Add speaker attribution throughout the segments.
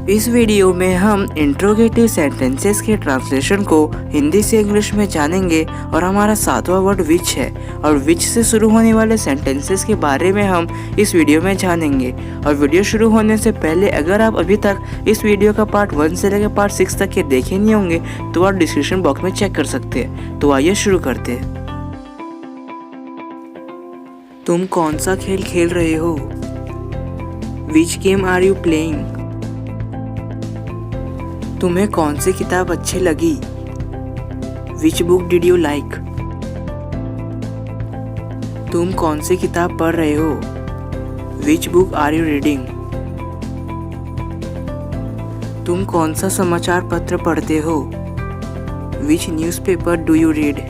Speaker 1: इस वीडियो में हम इंट्रोगेटिव सेंटेंसेस के ट्रांसलेशन को हिंदी से इंग्लिश में जानेंगे और हमारा 7वां वर्ड विच है और विच से शुरू होने वाले सेंटेंसेस के बारे में हम इस वीडियो में जानेंगे। और वीडियो शुरू होने से पहले अगर आप अभी तक इस वीडियो का पार्ट 1 से लेकर पार्ट 6 तक के देखे नहीं होंगे तो आप डिस्क्रिप्शन बॉक्स में चेक कर सकते हैं। तो आइए शुरू करते हैं। तुम कौन सा खेल खेल रहे हो? Which game are you playing? तुम्हें कौन सी किताब अच्छी लगी? Which book did you like? तुम कौन सी किताब पढ़ रहे हो? Which book are you reading? तुम कौन सा समाचार पत्र पढ़ते हो? Which newspaper do you read?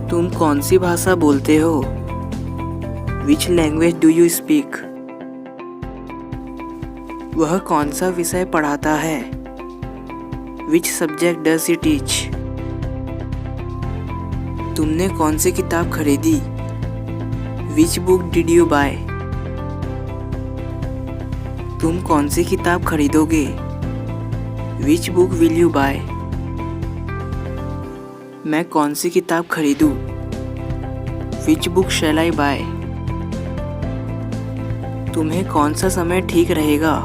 Speaker 1: तुम कौन सी भाषा बोलते हो? Which language do you speak? वह कौन सा विषय पढ़ाता है? Which subject does he teach? तुमने कौन सी किताब खरीदी? Which book did you buy? तुम कौन सी किताब खरीदोगे? Which book will you buy? मैं कौन सी किताब खरीदूं? Which book shall I buy? तुम्हें कौन सा समय ठीक रहेगा?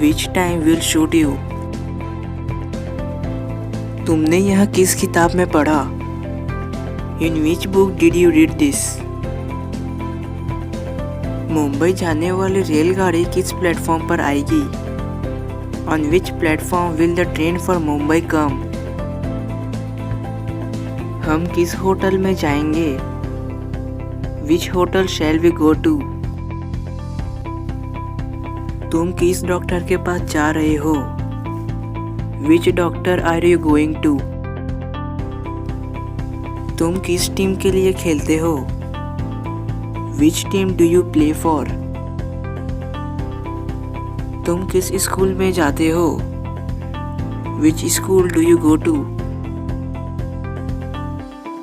Speaker 1: Which time will suit you? तुमने यह किस किताब में पढ़ा? In which book did you read this? Mumbai जाने वाली रेलगाड़ी किस प्लेटफॉर्म पर आएगी? On which platform will the train for Mumbai come? हम किस होटल में जाएंगे? Which hotel shall we go to? तुम किस डॉक्टर के पास जा रहे हो? Which doctor are you going to? तुम किस टीम के लिए खेलते हो? Which team do you play for? तुम किस स्कूल में जाते हो? Which school do you go to?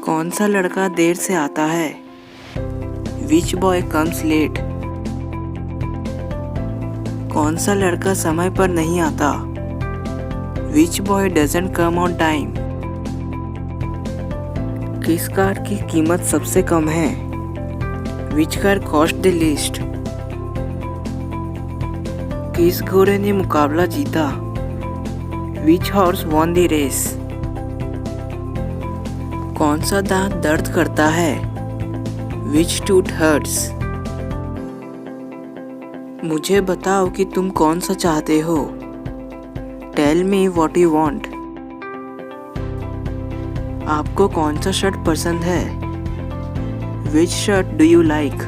Speaker 1: कौन सा लड़का देर से आता है? Which boy comes late? कौन सा लड़का समय पर नहीं आता? Which boy doesn't come on time? किस कार की कीमत सबसे कम है? Which car cost the least? किस घोड़े ने मुकाबला जीता? Which horse won the race? कौन सा दांत दर्द करता है? Which tooth hurts? मुझे बताओ कि तुम कौन सा चाहते हो? Tell me what you want. आपको कौन सा शर्ट पसंद है? Which shirt do you like?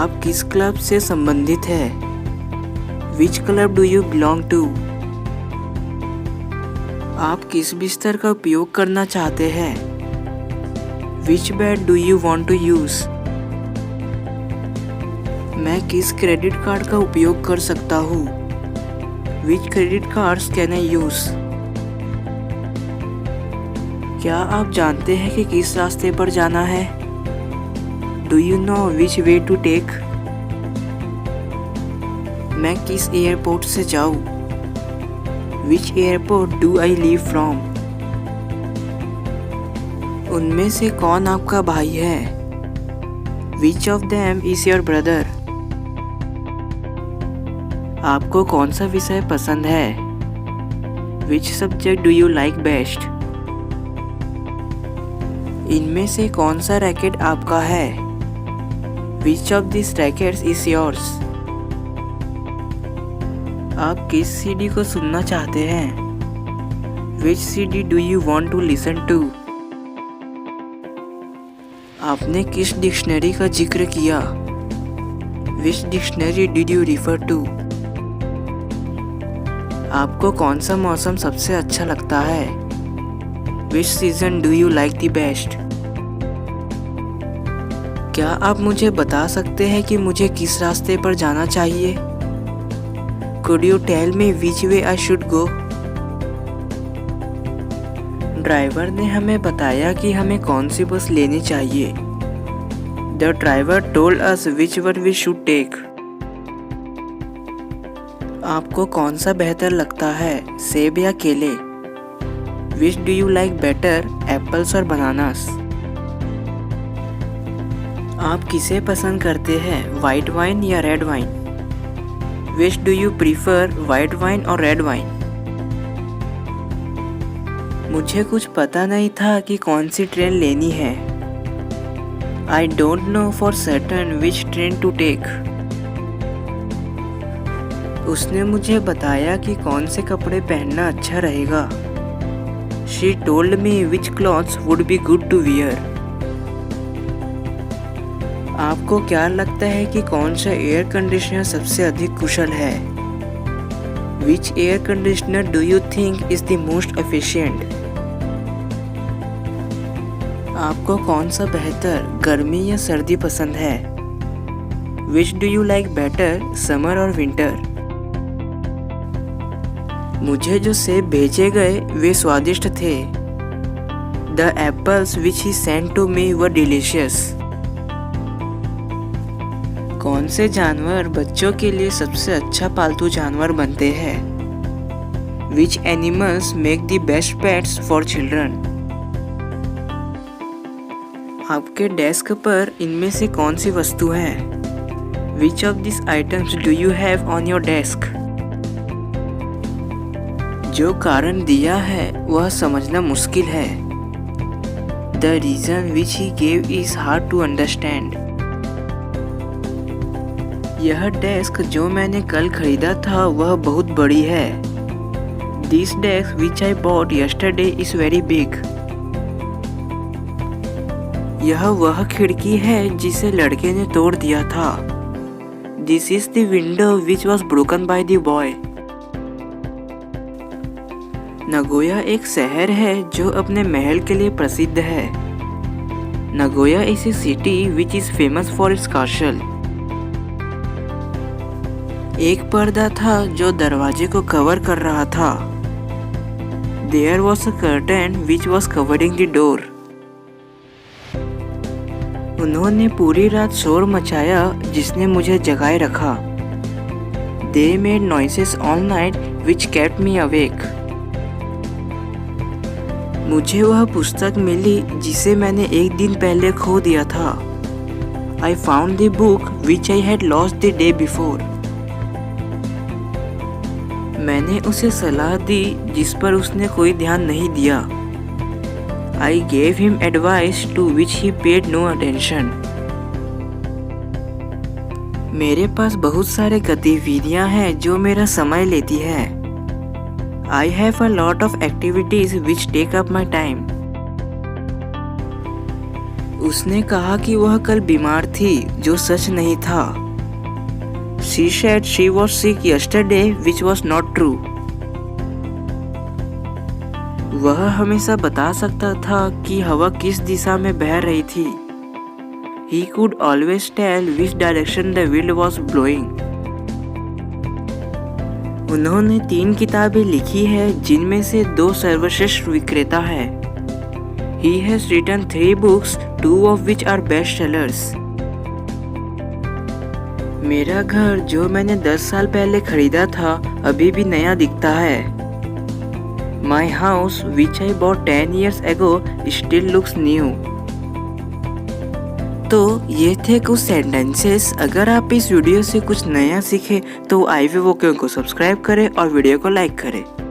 Speaker 1: आप किस क्लब से संबंधित है? Which club do you belong to? आप किस बिस्तर का उपयोग करना चाहते हैं? Which bed do you want to use? मैं किस क्रेडिट कार्ड का उपयोग कर सकता हूँ? Which credit cards can I use? क्या आप जानते हैं कि किस रास्ते पर जाना है? Do you know which way to take? मैं किस एयरपोर्ट से जाऊँ? Which airport do I leave from? उनमें से कौन आपका भाई है? Which of them is your brother? आपको कौन सा विषय पसंद है? Which subject do you like best? इनमें से कौन सा रैकेट आपका है? Which of these rackets is yours? आप किस सीडी को सुनना चाहते हैं? Which CD do you want to listen to? आपने किस डिक्शनरी का जिक्र किया? Which dictionary did you refer to? आपको कौन सा मौसम सबसे अच्छा लगता है? Which season do you like the best? क्या आप मुझे बता सकते हैं कि मुझे किस रास्ते पर जाना चाहिए? Could you tell me which way I should go? Driver ने हमें बताया कि हमें कौन सी बस लेनी चाहिए। The driver told us which one we should take. आपको कौन सा बेहतर लगता है, सेब या केले? Which do you like better, apples or bananas? आप किसे पसंद करते हैं, वाइट वाइन या red wine? Which do you prefer, white wine or red wine? मुझे कुछ पता नहीं था कि कौन सी ट्रेन लेनी है। I don't know for certain which train to take. उसने मुझे बताया कि कौन से कपड़े पहनना अच्छा रहेगा। She told me which clothes would be good to wear. आपको क्या लगता है कि कौन सा एयर कंडीशनर सबसे अधिक कुशल है? Which air conditioner do you think is the most efficient? आपको कौन सा बेहतर, गर्मी या सर्दी पसंद है? Which do you like better, summer or winter? मुझे जो सेब भेजे गए वे स्वादिष्ट थे। The apples which he sent to me were delicious. कौन से जानवर बच्चों के लिए सबसे अच्छा पालतू जानवर बनते हैं? Which animals make the best pets for children? आपके डेस्क पर इनमें से कौन सी वस्तु है? Which of these items do you have on your desk? जो कारण दिया है वह समझना मुश्किल है। The reason which he gave is hard to understand. यह डेस्क जो मैंने कल खरीदा था वह बहुत बड़ी है। This desk which I bought yesterday is very big. यह वह खिड़की है जिसे लड़के ने तोड़ दिया था। This is the window which was broken by the boy. Nagoya एक शहर है जो अपने महल के लिए प्रसिद्ध है। Nagoya is a city which is famous for its castle. एक पर्दा था जो दरवाजे को कवर कर रहा था। There was a curtain which was covering the door. उन्होंने पूरी रात शोर मचाया जिसने मुझे जगाए रखा। They made noises all night which kept me awake. मुझे वह पुस्तक मिली जिसे मैंने एक दिन पहले खो दिया था। I found the book which I had lost the day before. मैंने उसे सलाह दी जिस पर उसने कोई ध्यान नहीं दिया। I gave him advice to which he paid no attention. मेरे पास बहुत सारे गतिविधियां हैं जो मेरा समय लेती है। I have a lot of activities which take up my time. उसने कहा कि वह कल बीमार थी जो सच नहीं था। She said she was sick yesterday which was not true. वह हमेशा बता सकता था कि हवा किस दिशा में बह रही थी। He could always tell which direction the wind was blowing. उन्होंने 3 किताबें लिखी है जिनमें से 2 सर्वश्रेष्ठ विक्रेता है। He has written 3 books, 2 of which are bestsellers. मेरा घर जो मैंने 10 साल पहले खरीदा था अभी भी नया दिखता है। My house which I bought 10 years ago still looks new. तो ये थे कुछ सेंटेंसेस। अगर आप इस वीडियो से कुछ नया सीखे तो आईवे वोकैब को सब्सक्राइब करें और वीडियो को लाइक करें।